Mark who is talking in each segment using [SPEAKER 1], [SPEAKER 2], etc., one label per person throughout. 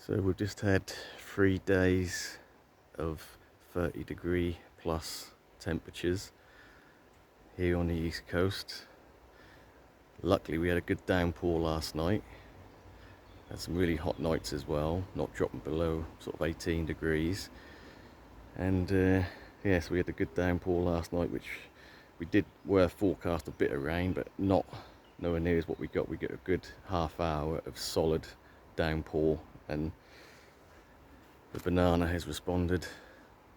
[SPEAKER 1] So we've just had 3 days of 30-degree plus temperatures here on the east coast. Luckily we had a good downpour last night. Had some really hot nights as well, not dropping below sort of 18 degrees. And yes, we had a good downpour last night, which were forecast a bit of rain, but nowhere near as what we got. We got a good half hour of solid downpour, and the banana has responded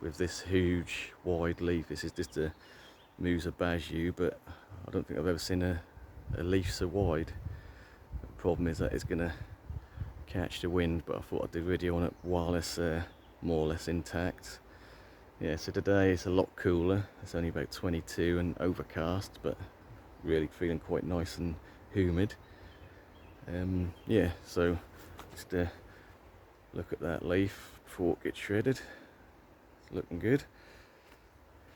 [SPEAKER 1] with this huge wide leaf. This is just a Musa Baju, but I don't think I've ever seen a leaf so wide. The problem is that it's going to catch the wind, but I thought I'd do a video on it while it's more or less intact. Yeah, so today it's a lot cooler. It's only about 22 and overcast, but really feeling quite nice and humid. Yeah, so just look at that leaf before it gets shredded. It's looking good,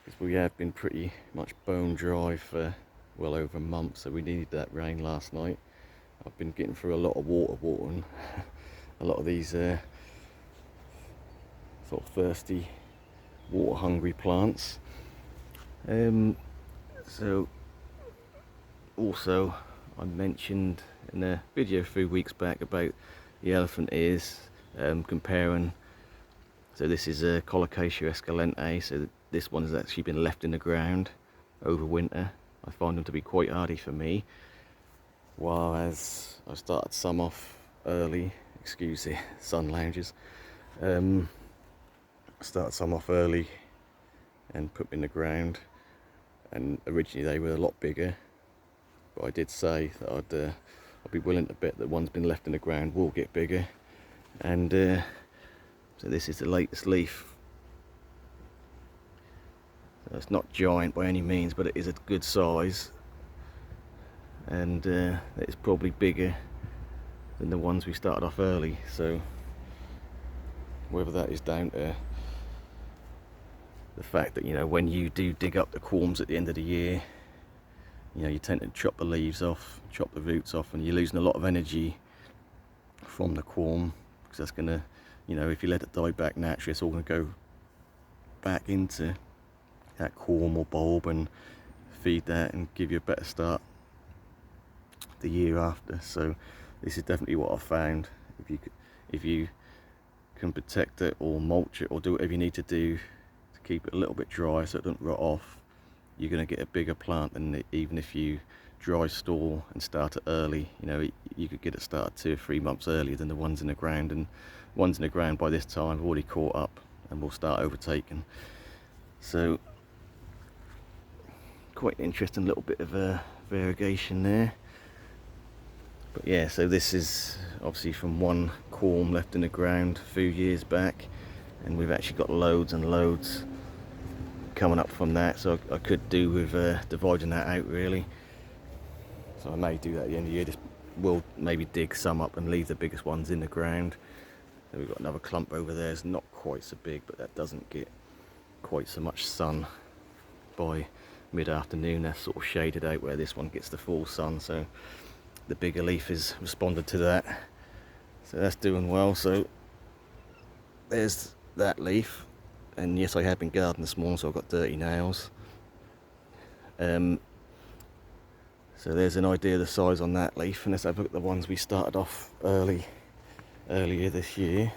[SPEAKER 1] because we have been pretty much bone dry for well over a month, so we needed that rain last night. I've been getting through a lot of watering a lot of these sort of thirsty, water hungry plants. So also I mentioned in a video a few weeks back about the elephant ears, comparing. So this is a Colocasia escalente, so this one has actually been left in the ground over winter. I find them to be quite hardy for me, whereas I started some off early, excuse the sun lounges, started some off early and put them in the ground, and originally they were a lot bigger, but I did say that I'd be willing to bet that one's been left in the ground will get bigger. And so this is the latest leaf. So it's not giant by any means, but it is a good size, and it's probably bigger than the ones we started off early. So whether that is down to the fact that, you know, when you do dig up the corms at the end of the year, you know, you tend to chop the leaves off, chop the roots off, and you're losing a lot of energy from the corm, because that's going to, you know, if you let it die back naturally, it's all going to go back into that corm or bulb and feed that and give you a better start the year after. So this is definitely what I've found. If you can protect it or mulch it or do whatever you need to do to keep it a little bit dry so it doesn't rot off, you're going to get a bigger plant than even if you dry store and start it early. You know, you could get it started 2 or 3 months earlier than the ones in the ground, and ones in the ground by this time have already caught up and will start overtaking. So quite interesting little bit of a variegation there. But yeah, so this is obviously from one corm left in the ground a few years back, and we've actually got loads and loads coming up from that, so I could do with dividing that out really. So I may do that at the end of the year. Just will maybe dig some up and leave the biggest ones in the ground. Then we've got another clump over there. It's not quite so big, but that doesn't get quite so much sun by mid-afternoon. That's sort of shaded out where this one gets the full sun, so the bigger leaf has responded to that. So that's doing well. So there's that leaf. And yes, I have been gardening this morning, so I've got dirty nails. So there's an idea of the size on that leaf, and let's have a look at the ones we started off earlier this year.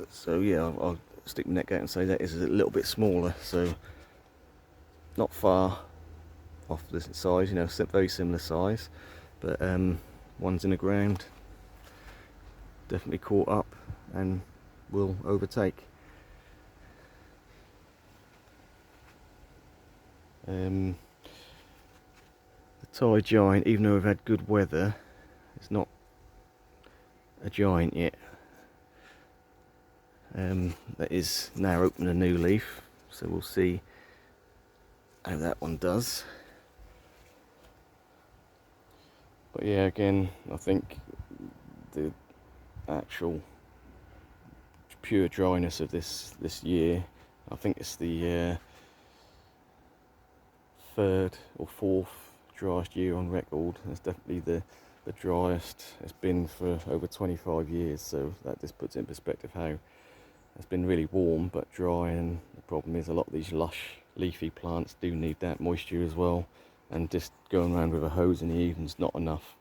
[SPEAKER 1] So yeah, I'll stick my neck out and say that is a little bit smaller, so not far off this size, you know, very similar size, but ones in the ground definitely caught up and will overtake. The Thai giant, even though we've had good weather, it's not a giant yet. That is now opening a new leaf, so we'll see how that one does. But yeah, again, I think the actual pure dryness of this year, I think it's the 3rd or 4th driest year on record. It's definitely the driest it's been for over 25 years, so that just puts in perspective how it's been really warm but dry. And the problem is a lot of these lush leafy plants do need that moisture as well, and just going around with a hose in the evening's not enough.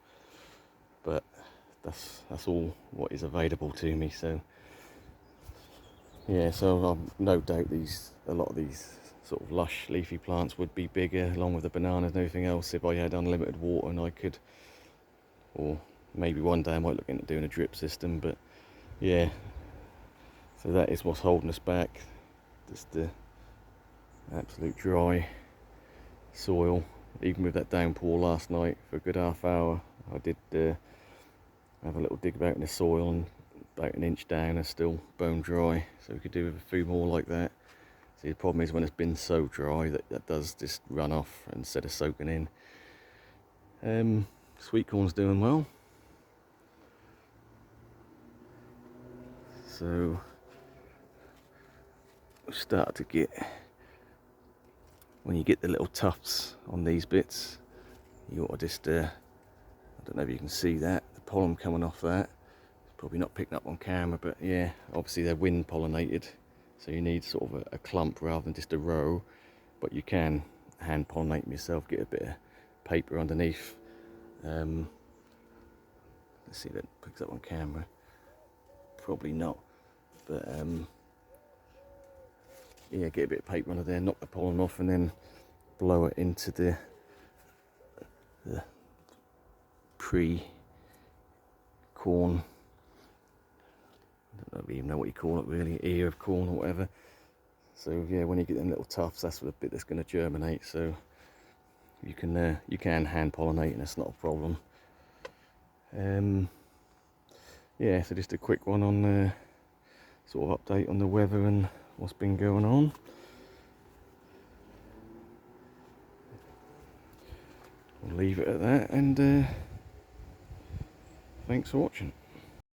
[SPEAKER 1] But that's all what is available to me. So yeah, so I've no doubt a lot of these sort of lush leafy plants would be bigger, along with the bananas and everything else, if I had unlimited water and I could, or maybe one day I might look into doing a drip system. But yeah, so that is what's holding us back, just the absolute dry soil. Even with that downpour last night for a good half hour, I did have a little dig about in the soil, and about an inch down is still bone dry, so we could do with a few more like that. See, the problem is when it's been so dry that does just run off instead of soaking in. Sweet corn's doing well, so we'll start to get, when you get the little tufts on these bits, you ought to just I don't know if you can see that, the pollen coming off that. It's probably not picking up on camera, but yeah, obviously they're wind pollinated, so you need sort of a clump rather than just a row. But you can hand pollinate them yourself, get a bit of paper underneath. Let's see if that picks up on camera. Probably not, but yeah, get a bit of paper under there, knock the pollen off, and then blow it into the pre-corn, I don't even know what you call it really, ear of corn or whatever. So yeah, when you get them little tufts, that's the bit that's going to germinate. So you can hand pollinate, and it's not a problem. Yeah, so just a quick one on sort of update on the weather and what's been going on. We'll leave it at that, and thanks for watching.